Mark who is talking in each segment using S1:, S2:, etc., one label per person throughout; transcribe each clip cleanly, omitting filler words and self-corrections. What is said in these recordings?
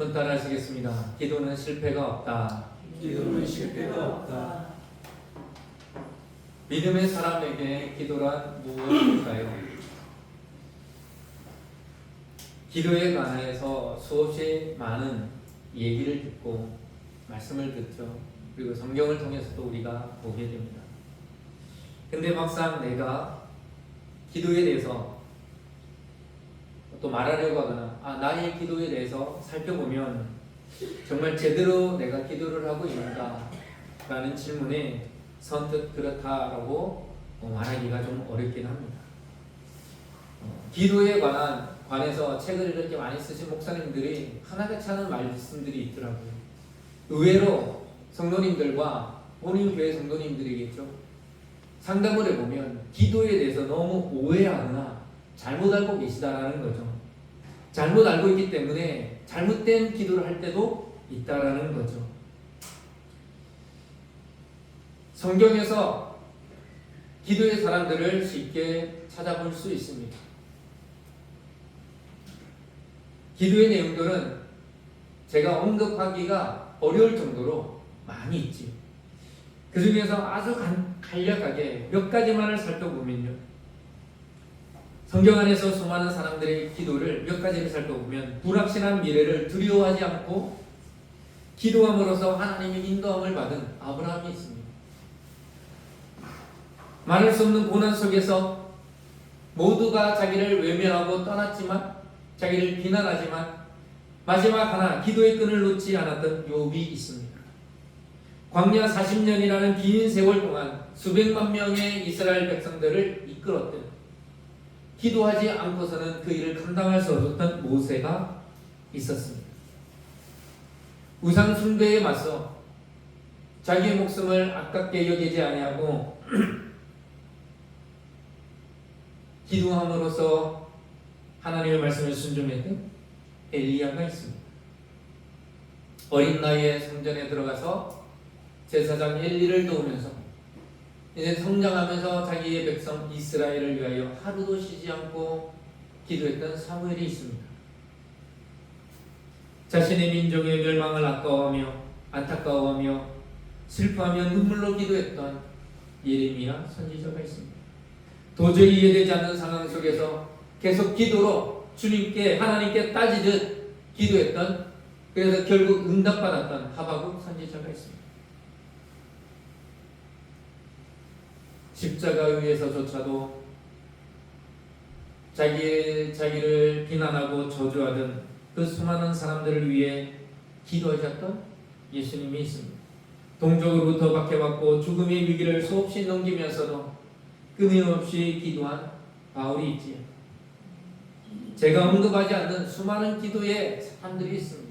S1: 한번 따라 하시겠습니다. 기도는 실패가 없다.
S2: 기도는 실패가 없다.
S1: 믿음의 사람에게 기도란 무엇일까요? 기도에 관해서 수없이 많은 얘기를 듣고 말씀을 듣죠. 그리고 성경을 통해서도 우리가 보게 됩니다. 근데 막상 내가 기도에 대해서 또 말하려고 하거나 나의 기도에 대해서 살펴보면 정말 제대로 내가 기도를 하고 있는가 라는 질문에 선뜻 그렇다라고 말하기가 좀 어렵긴 합니다. 기도에 관해서 책을 이렇게 많이 쓰신 목사님들이 하나같이 하는 말씀들이 있더라고요. 의외로 성도님들과 본인 교회 성도님들이겠죠. 상담을 해보면 기도에 대해서 너무 오해하거나 잘못 알고 계시다라는 거죠. 잘못 알고 있기 때문에 잘못된 기도를 할 때도 있다라는 거죠. 성경에서 기도의 사람들을 쉽게 찾아볼 수 있습니다. 기도의 내용들은 제가 언급하기가 어려울 정도로 많이 있지요. 그 중에서 아주 간략하게 몇 가지만을 살펴보면요. 성경 안에서 수많은 사람들의 기도를 몇 가지를 살펴보면 불확실한 미래를 두려워하지 않고 기도함으로써 하나님의 인도함을 받은 아브라함이 있습니다. 말할 수 없는 고난 속에서 모두가 자기를 외면하고 떠났지만 자기를 비난하지만 마지막 하나 기도의 끈을 놓지 않았던 욥이 있습니다. 광야 40년이라는 긴 세월 동안 수백만 명의 이스라엘 백성들을 이끌었던 기도하지 않고서는 그 일을 감당할 수 없었던 모세가 있었습니다. 우상 숭배에 맞서 자기의 목숨을 아깝게 여기지 아니하고 기도함으로써 하나님의 말씀을 순종했던 엘리야가 있습니다. 어린 나이에 성전에 들어가서 제사장 엘리를 도우면서 이제 성장하면서 자기의 백성 이스라엘을 위하여 하루도 쉬지 않고 기도했던 사무엘이 있습니다. 자신의 민족의 멸망을 아까워하며 안타까워하며 슬퍼하며 눈물로 기도했던 예레미야 선지자가 있습니다. 도저히 이해되지 않는 상황 속에서 계속 기도로 주님께 하나님께 따지듯 기도했던, 그래서 결국 응답받았던 하박국 선지자가 있습니다. 십자가 위에서조차도 자기를 비난하고 저주하던 그 수많은 사람들을 위해 기도하셨던 예수님이 있습니다. 동족으로부터 박해받고 죽음의 위기를 수없이 넘기면서도 끊임없이 기도한 바울이 있지요. 제가 언급하지 않는 수많은 기도의 사람들이 있습니다.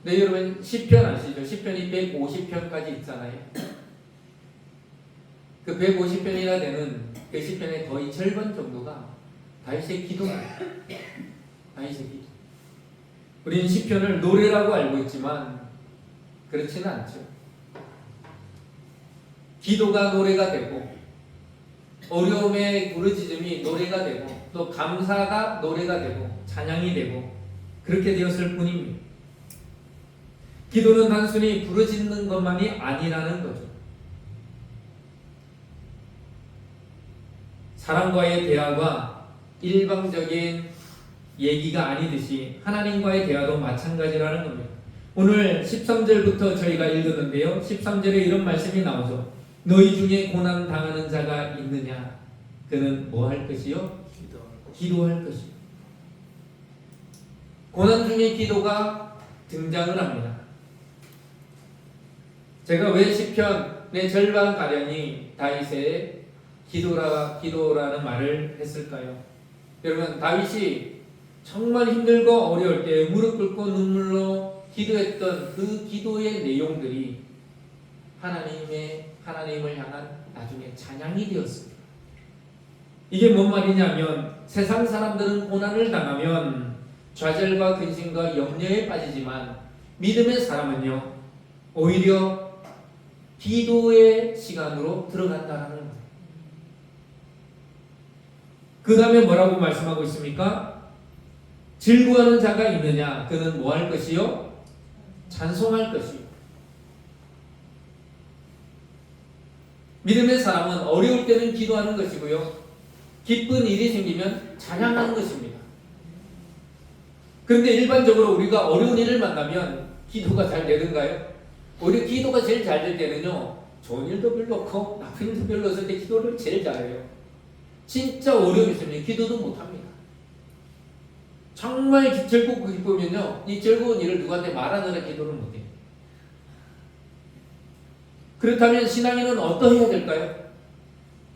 S1: 네, 여러분 시편 아시죠? 시편이 150편까지 있잖아요. 그 150편이나 되는 그 시편의 거의 절반 정도가 다윗의 기도입니다. 다윗의 기도. 우리는 시편을 노래라고 알고 있지만 그렇지는 않죠. 기도가 노래가 되고 어려움의 부르짖음이 노래가 되고 또 감사가 노래가 되고 찬양이 되고 그렇게 되었을 뿐입니다. 기도는 단순히 부르짖는 것만이 아니라는 거죠. 사람과의 대화가 일방적인 얘기가 아니듯이 하나님과의 대화도 마찬가지라는 겁니다. 오늘 13절부터 저희가 읽었는데요. 13절에 이런 말씀이 나오죠. 너희 중에 고난 당하는 자가 있느냐? 그는 뭐 할 것이요? 기도할 것이요. 고난 중에 기도가 등장을 합니다. 제가 왜 시편의 절반 가량이 다윗의 기도라는 말을 했을까요? 여러분, 다윗이 정말 힘들고 어려울 때 무릎 꿇고 눈물로 기도했던 그 기도의 내용들이 하나님을 향한 나중에 찬양이 되었습니다. 이게 뭔 말이냐면 세상 사람들은 고난을 당하면 좌절과 근심과 염려에 빠지지만 믿음의 사람은요 오히려 기도의 시간으로 들어간다는 거예요. 그 다음에 뭐라고 말씀하고 있습니까? 즐거워하는 자가 있느냐? 그는 뭐 할 것이요? 찬송할 것이요. 믿음의 사람은 어려울 때는 기도하는 것이고요. 기쁜 일이 생기면 찬양하는 것입니다. 그런데 일반적으로 우리가 어려운 일을 만나면 기도가 잘 되는가요? 오히려 기도가 제일 잘 될 때는요, 좋은 일도 별로 없고 나쁜 일도 별로 없을 때 기도를 제일 잘해요. 진짜 어려움이 있으면 기도도 못합니다. 정말 즐겁고 기쁘면요, 이 즐거운 일을 누구한테 말하느라 기도를 못해요. 그렇다면 신앙인은 어떠해야 될까요?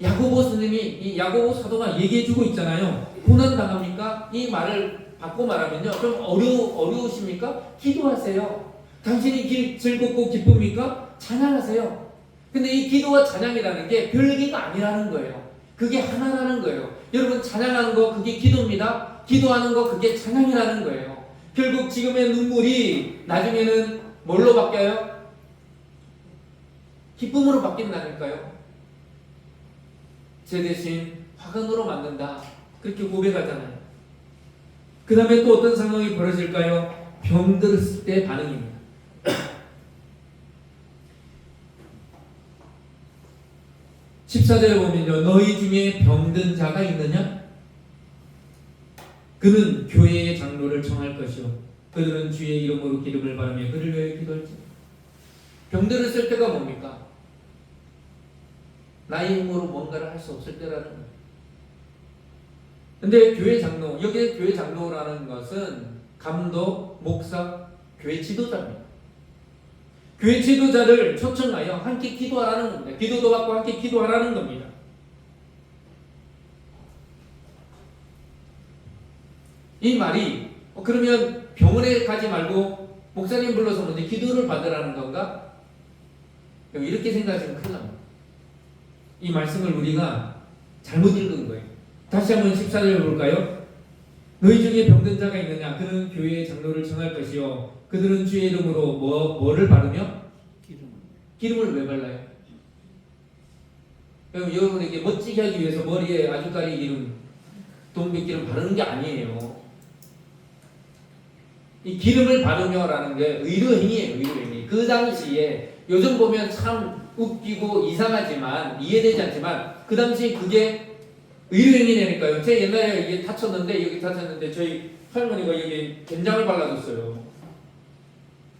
S1: 야고보 스님이, 이 야고보 사도가 얘기해주고 있잖아요. 고난 당합니까? 이 말을 바꿔 말하면요, 좀 어려우십니까? 기도하세요. 당신이 즐겁고 기쁩니까? 찬양하세요. 근데 이 기도와 찬양이라는 게 별개가 아니라는 거예요. 그게 하나라는 거예요. 여러분, 찬양하는 거 그게 기도입니다. 기도하는 거 그게 찬양이라는 거예요. 결국 지금의 눈물이 나중에는 뭘로 바뀌어요? 기쁨으로 바뀐다니까요. 제 대신 화관으로 만든다, 그렇게 고백하잖아요. 그 다음에 또 어떤 상황이 벌어질까요? 병들었을 때 반응입니다. 14절에 보면요, 너희 중에 병든 자가 있느냐? 그는 교회의 장로를 청할 것이요, 그들은 주의 이름으로 기름을 바르며 그를 위하여 기도할지. 병들었을 때가 뭡니까? 나의 힘으로 뭔가를 할 수 없을 때라는 거예요. 근데 교회 장로, 여기에 교회 장로라는 것은 감독, 목사, 교회 지도자입니다. 교회 지도자를 초청하여 함께 기도하라는 겁니다. 기도도 받고 함께 기도하라는 겁니다. 이 말이 그러면 병원에 가지 말고 목사님 불러서 먼저 기도를 받으라는 건가? 이렇게 생각하시면 큰일 납니다. 이 말씀을 우리가 잘못 읽은 거예요. 다시 한번 14절 볼까요? 너희 중에 병든 자가 있느냐? 그는 교회의 장로를 청할 것이요, 그들은 주의 이름으로 뭐를 바르며? 기름을 왜 발라요? 여러분에게 멋지게 하기 위해서 머리에 아주까리 기름, 동백기름 바르는 게 아니에요. 이 기름을 바르며라는 게 의료행위예요. 의료행위. 그 당시에 요즘 보면 참 웃기고 이상하지만 이해되지 않지만 그 당시 그게 의료행위라니까요. 제 옛날에 이게 다쳤는데, 여기 다쳤는데 저희 할머니가 여기 된장을 발라줬어요.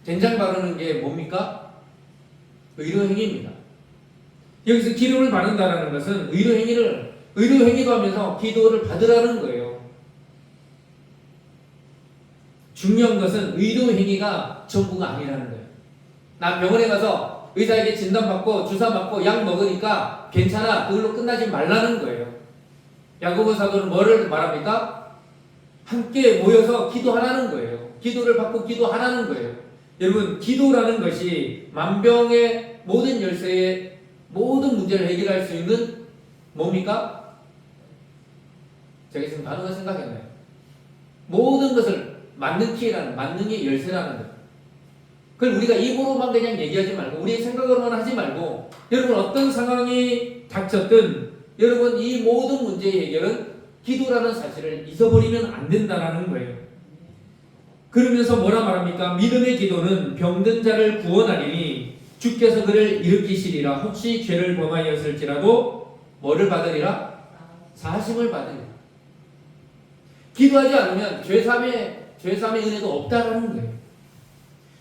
S1: 된장 바르는 게 뭡니까? 의료행위입니다. 여기서 기름을 바른다는 것은 의료행위도 하면서 기도를 받으라는 거예요. 중요한 것은 의료행위가 전부가 아니라는 거예요. 나 병원에 가서 의사에게 진단받고 주사 맞고 약 먹으니까 괜찮아, 그걸로 끝나지 말라는 거예요. 야고보 사도는 뭐를 말합니까? 함께 모여서 기도하라는 거예요. 기도를 받고 기도하라는 거예요. 여러분, 기도라는 것이 만병의 모든 열쇠의 모든 문제를 해결할 수 있는 뭡니까? 제가 지금 단어가 생각했나요? 모든 것을 만능 키라는, 만능의 열쇠라는 거예요. 그걸 우리가 입으로만 그냥 얘기하지 말고, 우리의 생각으로만 하지 말고, 여러분 어떤 상황이 닥쳤든 여러분 이 모든 문제의 해결은 기도라는 사실을 잊어버리면 안 된다는 거예요. 그러면서 뭐라 말합니까? 믿음의 기도는 병든 자를 구원하리니 주께서 그를 일으키시리라. 혹시 죄를 범하였을지라도 뭐를 받으리라? 사하심을 받으리라. 기도하지 않으면 죄사함의 은혜도 없다라는 거예요.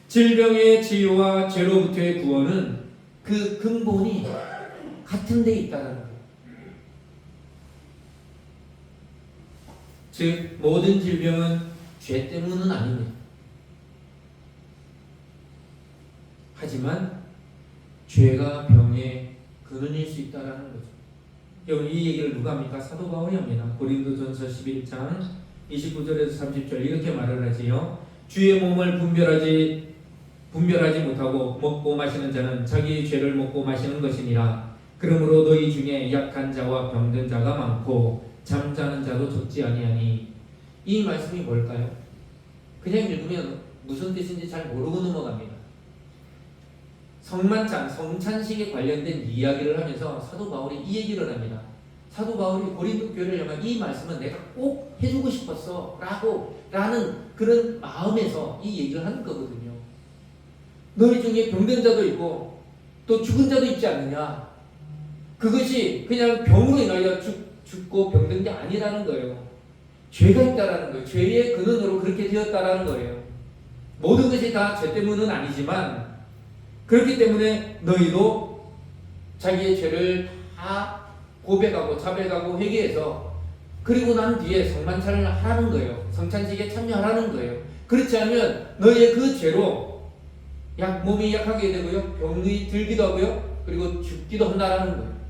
S1: 질병의 치유와 죄로부터의 구원은 그 근본이 같은 데 있다는 거예요. 즉 모든 질병은 죄 때문은 아닙니다. 하지만 죄가 병의 근원일 수 있다는 거죠. 여러분, 이 얘기를 누가 합니까? 사도 바울이 합니다. 고린도전서 11장 29절에서 30절 이렇게 말을 하지요. 주의 몸을 분별하지 못하고 먹고 마시는 자는 자기의 죄를 먹고 마시는 것이니라. 그러므로 너희 중에 약한 자와 병든 자가 많고 잠자는 자도 적지 아니하니. 이 말씀이 뭘까요? 그냥 읽으면 무슨 뜻인지 잘 모르고 넘어갑니다. 성찬식에 관련된 이야기를 하면서 사도 바울이 이 얘기를 합니다. 사도 바울이 고린도 교회를 향한 이 말씀은 내가 꼭 해주고 싶었어 라는 그런 마음에서 이 얘기를 하는 거거든요. 너희 중에 병든 자도 있고 또 죽은 자도 있지 않느냐. 그것이 그냥 병으로 인하여 죽고 병든 게 아니라는 거예요. 죄가 있다라는 거예요. 죄의 근원으로 그렇게 되었다라는 거예요. 모든 것이 다 죄 때문은 아니지만 그렇기 때문에 너희도 자기의 죄를 다 고백하고 자백하고 회개해서 그리고 난 뒤에 성만찬을 하는 거예요. 성찬식에 참여하라는 거예요. 그렇지 않으면 너희의 그 죄로 몸이 약하게 되고요. 병이 들기도 하고요. 그리고 죽기도 한다라는 거예요.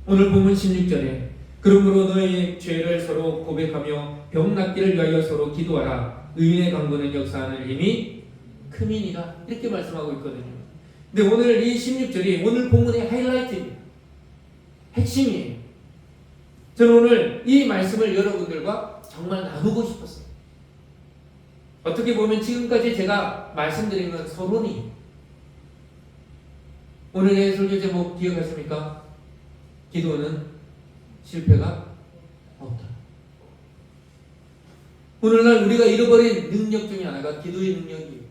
S1: 오늘 본문 16절에 그러므로 너희의 죄를 서로 고백하며 병 낫기를 위하여 서로 기도하라. 의인의 강구는 역사하는 힘이 크민이다. 이렇게 말씀하고 있거든요. 근데 오늘 이 16절이 오늘 본문의 하이라이트입니다. 핵심이에요. 저는 오늘 이 말씀을 여러분들과 정말 나누고 싶었어요. 어떻게 보면 지금까지 제가 말씀드린 건 서론이에요. 오늘의 설교 제목 기억하십니까? 기도는 실패가 없다. 오늘날 우리가 잃어버린 능력 중에 하나가 기도의 능력이에요.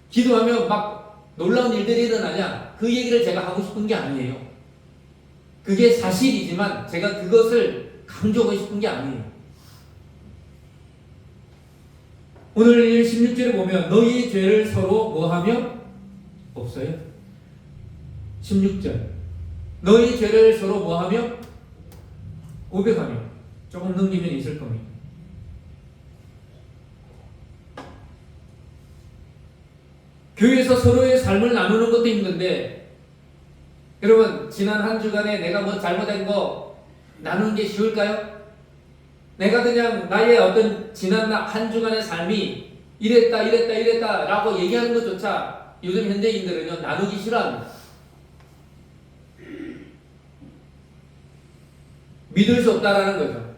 S1: 기도하면 막 놀라운 일들이 일어나냐? 그 얘기를 제가 하고 싶은 게 아니에요. 그게 사실이지만 제가 그것을 강조하고 싶은 게 아니에요. 오늘 16절에 보면 너희의 죄를 서로 뭐하며? 없어요. 16절 너희 죄를 서로 뭐하며? 고백하며. 조금 넘기면 있을 겁니다. 교회에서 서로의 삶을 나누는 것도 힘든데 여러분 지난 한 주간에 내가 뭐 잘못한 거 나누는 게 쉬울까요? 내가 그냥 나의 어떤 지난 한 주간의 삶이 이랬다 라고 얘기하는 것조차 요즘 현대인들은요 나누기 싫어합니다. 믿을 수 없다라는 거죠.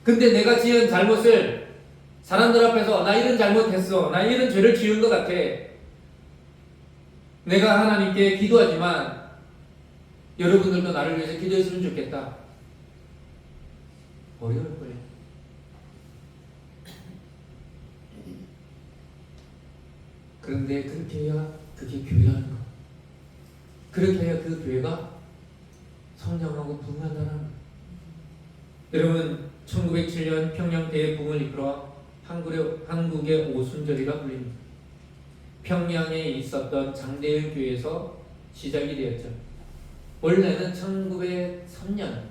S1: 근데 내가 지은 잘못을 사람들 앞에서 나 이런 잘못했어, 나 이런 죄를 지은 것 같아, 내가 하나님께 기도하지만 여러분들도 나를 위해서 기도했으면 좋겠다. 어려울 거예요. 그런데 그렇게 해야 그게 교회라는 거. 그렇게 해야 그 교회가 성장하고 부흥한다는 거. 여러분 1907년 평양 대붕을 이끌어 한국의 오순절이라 불립니다. 평양에 있었던 장대현 교회에서 시작이 되었죠. 원래는 1903년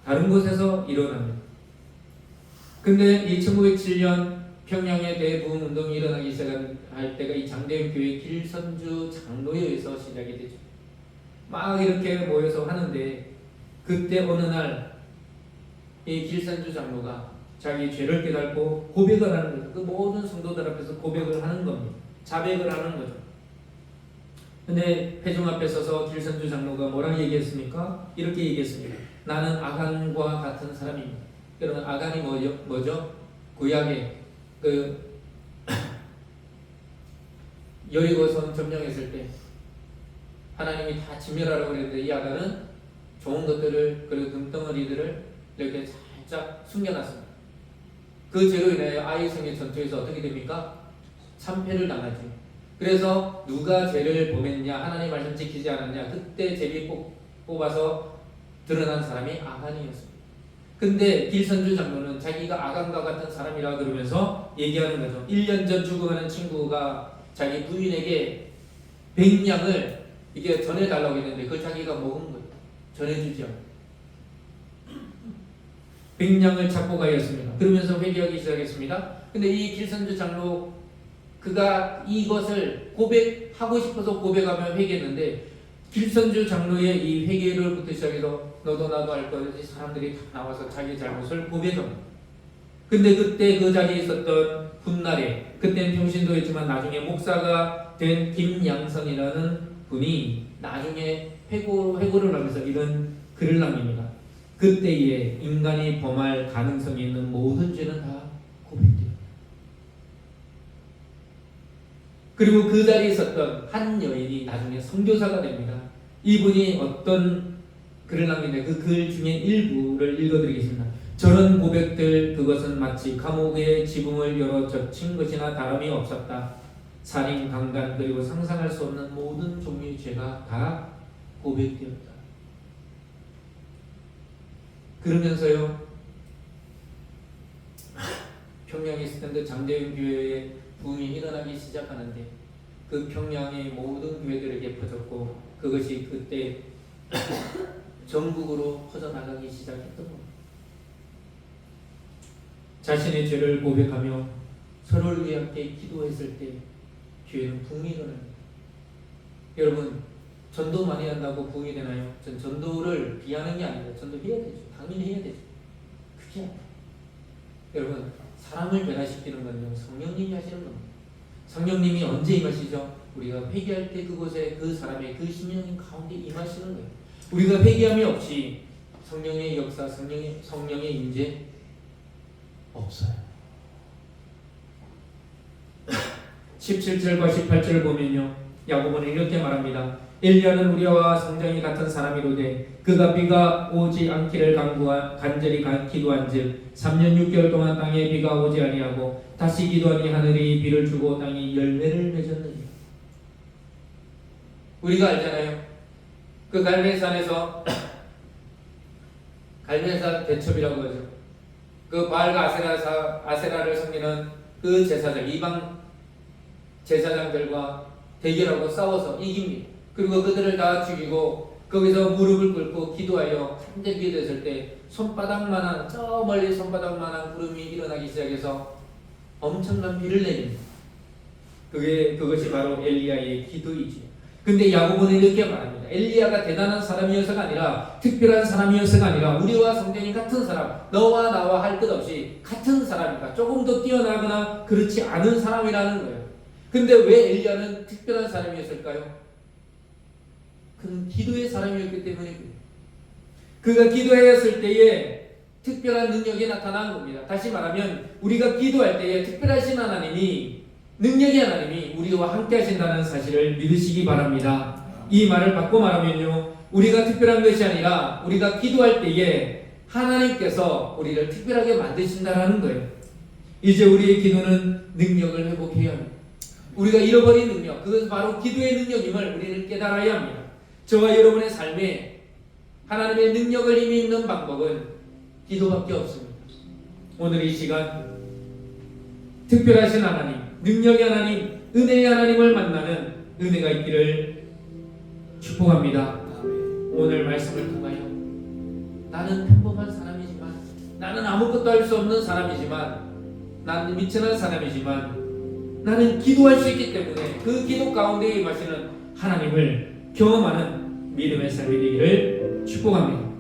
S1: 다른 곳에서 일어납니다. 근데 이 1907년 평양의 대부흥 운동이 일어나기 시작할 때가 이 장대현 교회 길선주 장로에 의해서 시작이 되죠. 막 이렇게 모여서 하는데 그때 어느 날 이 길선주 장로가 자기 죄를 깨닫고 고백을 하는 거죠. 그 모든 성도들 앞에서 고백을 하는 겁니다. 자백을 하는 거죠. 근데 회중 앞에 서서 길선주 장로가 뭐라고 얘기했습니까? 이렇게 얘기했습니다. 나는 아간과 같은 사람입니다. 여러분 아간이 뭐죠? 구약의 그 여리고성 점령했을 때 하나님이 다 진멸하라고 그랬는데 이 아간은 좋은 것들을 그리고 금덩어리들을 이렇게 살짝 숨겨놨습니다. 그 죄로 인하여 아이성의 전투에서 어떻게 됩니까? 참패를 당하죠. 그래서 누가 죄를 범했냐, 하나님 말씀 지키지 않았냐, 그때 제비 뽑아서 드러난 사람이 아간이었습니다. 근데 길선주 장로는 자기가 아간과 같은 사람이라 그러면서 얘기하는 거죠. 1년 전 죽어가는 친구가 자기 부인에게 백냥을 이게 전해달라고 했는데 그걸 자기가 먹은 거예요. 전해주지 않고 백냥을 잡고 가였습니다. 그러면서 회개하기 시작했습니다. 근데 이 길선주 장로 그가 이것을 고백하고 싶어서 고백하며 회개했는데 길선주 장로의 이 회개를부터 시작해서 너도 나도 알 것이지 사람들이 다 나와서 자기 잘못을 고백합니다. 근데 그때 그 자리에 있었던 훗날에 그때는 평신도였지만 나중에 목사가 된 김양선이라는 분이 나중에 회고를 하면서 이런 글을 남깁니다. 그때에 인간이 범할 가능성이 있는 모든 죄는 다 고백돼요. 그리고 그 자리에 있었던 한 여인이 나중에 선교사가 됩니다. 이분이 어떤 글을 남겼냐, 그 글 중에 일부를 읽어드리겠습니다. 저런 고백들, 그것은 마치 감옥의 지붕을 열어 젖힌 것이나 다름이 없었다. 살인, 강간, 그리고 상상할 수 없는 모든 종류의 죄가 다 고백되었다. 그러면서요, 평양에 스탠드 장대윤 교회에 부흥이 일어나기 시작하는데 그 평양의 모든 교회들에게 퍼졌고 그것이 그때 전국으로 퍼져나가기 시작했던 겁니다. 자신의 죄를 고백하며 서로를 위해 함께 기도했을 때 교회는 부흥이 일어납니다. 여러분, 전도 많이 한다고 부흥이 되나요? 전 전도를 비하는 게 아니라 전도해야 되죠. 당연히 해야 되죠. 그게 아니에요. 여러분, 사람을 변화시키는 건요, 성령님이 하시는 겁니다. 성령님이 언제 임하시죠? 우리가 회개할 때 그곳에 그 사람의 그 심령 가운데 임하시는 거예요. 우리가 회개함이 없이 성령의 역사, 성령의 임재 없어요. 17절과 18절을 보면요, 야고보는 이렇게 말합니다. 엘리야는 우리와 성정이 같은 사람이로되 그가 비가 오지 않기를 간절히 기도한즉 3년 6개월 동안 땅에 비가 오지 아니하고 다시 기도하니 하늘이 비를 주고 땅이 열매를 맺었느니라. 우리가 알잖아요. 그 갈멜산에서 갈멜산 대첩이라고 하죠. 그 바알과 아세라를 섬기는 그 제사장, 이방 제사장들과 대결하고 싸워서 이깁니다. 그리고 그들을 다 죽이고 거기서 무릎을 꿇고 기도하여 간절히 기도했을 때 손바닥만한, 저 멀리 손바닥만한 구름이 일어나기 시작해서 엄청난 비를 내립니다. 그것이 바로 엘리야의 기도이지요. 근데 야고보는 이렇게 말합니다. 엘리야가 대단한 사람이어서가 아니라, 특별한 사람이어서가 아니라 우리와 성전이 같은 사람, 너와 나와 할 것 없이 같은 사람이다. 조금 더 뛰어나거나 그렇지 않은 사람이라는 거예요. 근데 왜 엘리야는 특별한 사람이었을까요? 그는 기도의 사람이었기 때문에 그가 기도했을 때에 특별한 능력이 나타난 겁니다. 다시 말하면 우리가 기도할 때에 특별하신 하나님이, 능력의 하나님이 우리와 함께 하신다는 사실을 믿으시기 바랍니다. 이 말을 바꿔 말하면요, 우리가 특별한 것이 아니라 우리가 기도할 때에 하나님께서 우리를 특별하게 만드신다는 거예요. 이제 우리의 기도는 능력을 회복해야 합니다. 우리가 잃어버린 능력, 그것은 바로 기도의 능력임을 우리는 깨달아야 합니다. 저와 여러분의 삶에 하나님의 능력을 힘이 있는 방법은 기도밖에 없습니다. 오늘 이 시간 특별하신 하나님, 능력의 하나님, 은혜의 하나님을 만나는 은혜가 있기를 축복합니다. 오늘 말씀을 통하여 나는 평범한 사람이지만, 나는 아무것도 할 수 없는 사람이지만, 나는 미천한 사람이지만 나는 기도할 수 있기 때문에 그 기도 가운데 임하시는 하나님을 경험하는 믿음의 삶이 되기를 축복합니다.